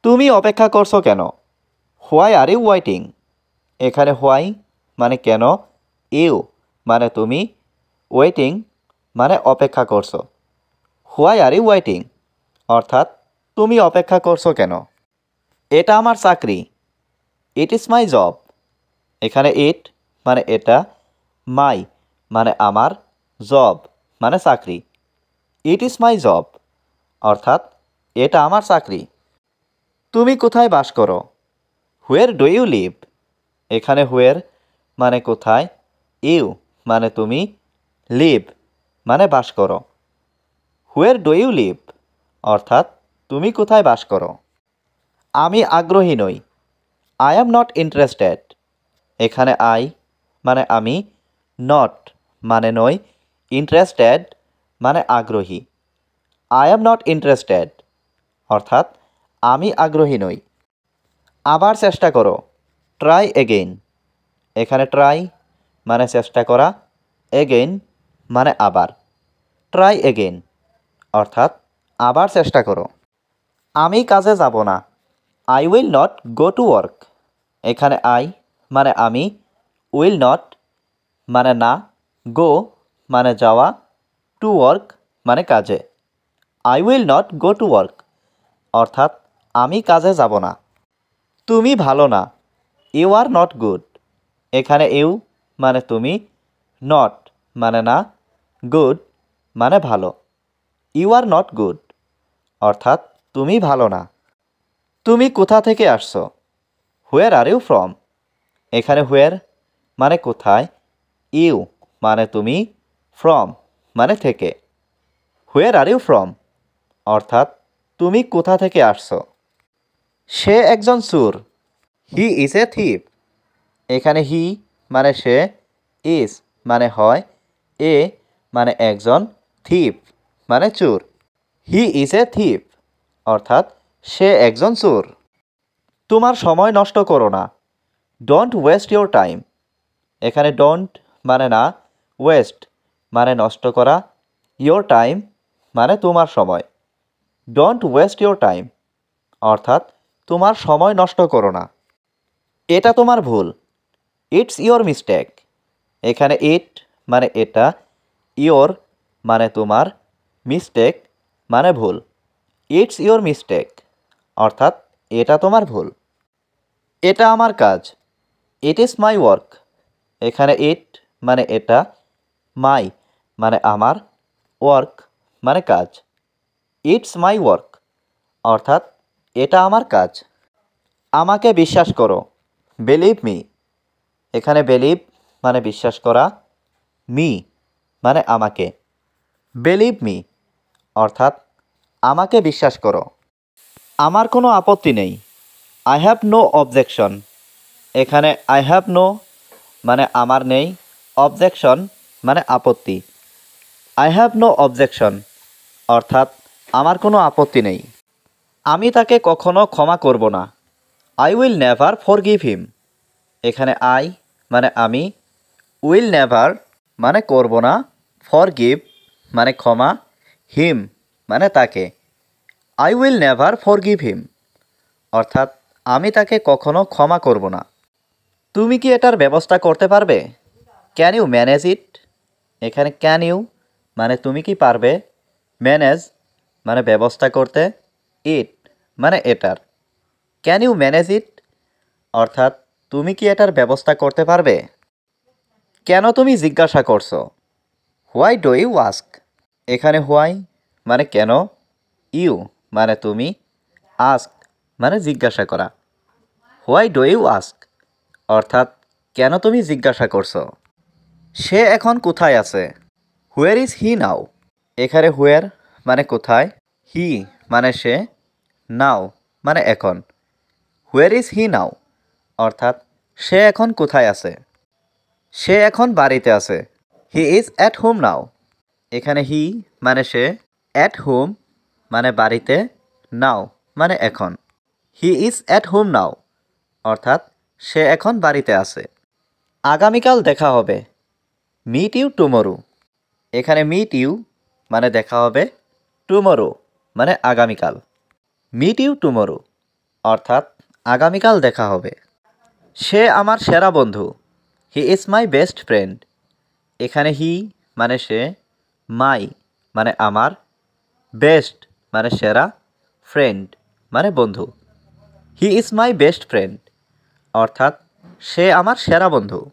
তুমি অপেক্ষা করছো কেন? Why are you waiting? এখানে হোয়াই মানে কেন, ইউ মানে তুমি, ওয়েটিং মানে অপেক্ষা করছো। হোয়াই আর ইউ ওয়েটিং অর্থাৎ তুমি অপেক্ষা করছো কেন? এটা আমার চাকরি। It is my job. এখানে ইট মানে এটা, মাই মানে আমার, জব মানে চাকরি। ইট ইজ মাই জব অর্থাৎ এটা আমার চাকরি। তুমি কোথায় বাস করো? হুয়ের ডু ইউ লিভ? এখানে হুয়ের মানে কোথায়, ইউ মানে তুমি, লিভ মানে বাস করো। হুয়ের ডু ইউ লিভ অর্থাৎ তুমি কোথায় বাস করো? আমি আগ্রহী নই। I am not interested. এখানে আই মানে আমি, নট মানে নই, ইন্টারেস্টেড মানে আগ্রহী। আই অ্যাম নট ইন্টারেস্টেড অর্থাৎ আমি আগ্রহী নই। আবার চেষ্টা করো। Try again. এখানে ট্রাই মানে চেষ্টা করা, এগেইন মানে আবার। ট্রাই এগেইন অর্থাৎ আবার চেষ্টা করো। আমি কাজে যাব না। I will not go to work. এখানে আই মানে আমি, উইল নট মানে না, গো মানে যাওয়া, টু ওয়ার্ক মানে কাজে। I will not go to work অর্থাৎ আমি কাজে যাব না। তুমি ভালো না। You are not good. এখানে ইউ মানে তুমি, নট মানে না, গুড মানে ভালো। ইউ আর নট গুড অর্থাৎ তুমি ভালো না। তুমি কোথা থেকে আসছো? হুয়ের আর ইউ ফ্রম? এখানে হুয়ের মানে কোথায়, ইউ মানে তুমি, ফ্রম মানে থেকে। হুয়ের আর ইউ ফ্রম অর্থাৎ তুমি কোথা থেকে আসছো? সে একজন চোর। He is a থিপ। এখানে হি মানে সে, ইজ মানে হয়, এ মানে একজন, থিপ মানে চোর। হি ইজ এ থিপ অর্থাৎ সে একজন চোর। তোমার সময় নষ্ট করো না। Don't waste your time. এখানে ডোন্ট মানে না, ওয়েস্ট মানে নষ্ট করা, ইয়োর টাইম মানে তোমার সময়। ডোন্ট ওয়েস্ট ইয়োর টাইম অর্থাৎ তোমার সময় নষ্ট করো না। এটা তোমার ভুল। It's your mistake. এখানে ইট মানে এটা, ইয়োর মানে তোমার, মিস্টেক মানে ভুল। ইটস ইয়োর মিস্টেক অর্থাৎ এটা তোমার ভুল। এটা আমার কাজ। It is my work. এখানে ইট মানে এটা, মাই মানে আমার, ওয়ার্ক মানে কাজ। ইটস মাই ওয়ার্ক অর্থাৎ এটা আমার কাজ। আমাকে বিশ্বাস করো। Believe me. এখানে বিলিভ মানে বিশ্বাস করা, মি মানে আমাকে। বিলিভ মি অর্থাৎ আমাকে বিশ্বাস করো। আমার কোনো আপত্তি নেই। I have no objection. এখানে আই হ্যাভ নো মানে আমার নেই, অবজেকশন মানে আপত্তি। আই হ্যাভ নো অবজেকশন অর্থাৎ আমার কোনো আপত্তি নেই। আমি তাকে কখনো ক্ষমা করব না। আই উইল নেভার ফরগিভ হিম। এখানে আই মানে আমি, উইল নেভার মানে করব না, ফরগিভ মানে ক্ষমা, হিম মানে তাকে। আই উইল নেভার ফরগিভ হিম অর্থাৎ আমি তাকে কখনো ক্ষমা করব না। তুমি কি এটার ব্যবস্থা করতে পারবে? Can you manage it? এখানে ক্যান ইউ মানে তুমি কি পারবে, ম্যানেজ মানে ব্যবস্থা করতে, ইট মানে এটার। ক্যান ইউ ম্যানেজ ইট অর্থাৎ তুমি কি এটার ব্যবস্থা করতে পারবে? কেন তুমি জিজ্ঞাসা করছো? Why do you ask? এখানে হোয়াই মানে কেন, ইউ মানে তুমি, আস্ক মানে জিজ্ঞাসা করা। হোয়াই ডু ইউ আস্ক অর্থাৎ কেন তুমি জিজ্ঞাসা করছো? সে এখন কোথায় আছে? হুয়ার ইজ হি নাও? এখানে হুয়ার মানে কোথায়, হি মানে সে, নাও মানে এখন। হুয়ার ইজ হি নাও অর্থাৎ সে এখন কোথায় আছে? সে এখন বাড়িতে আছে। হি ইজ অ্যাট হোম নাও। এখানে হি মানে সে, অ্যাট হোম মানে বাড়িতে, নাও মানে এখন। He is at home now অর্থাৎ সে এখন বাড়িতে আছে। আগামীকাল দেখা হবে। Meet you tomorrow. এখানে মিট ইউ মানে দেখা হবে, টুমরো মানে আগামীকাল। মিট ইউ টুমরো অর্থাৎ আগামীকাল দেখা হবে। সে আমার সেরা বন্ধু। He is my best friend. এখানে হি মানে সে, মাই মানে আমার, বেস্ট মানে সেরা, ফ্রেন্ড মানে বন্ধু। He is my best friend অর্থাৎ সে আমার সেরা বন্ধু।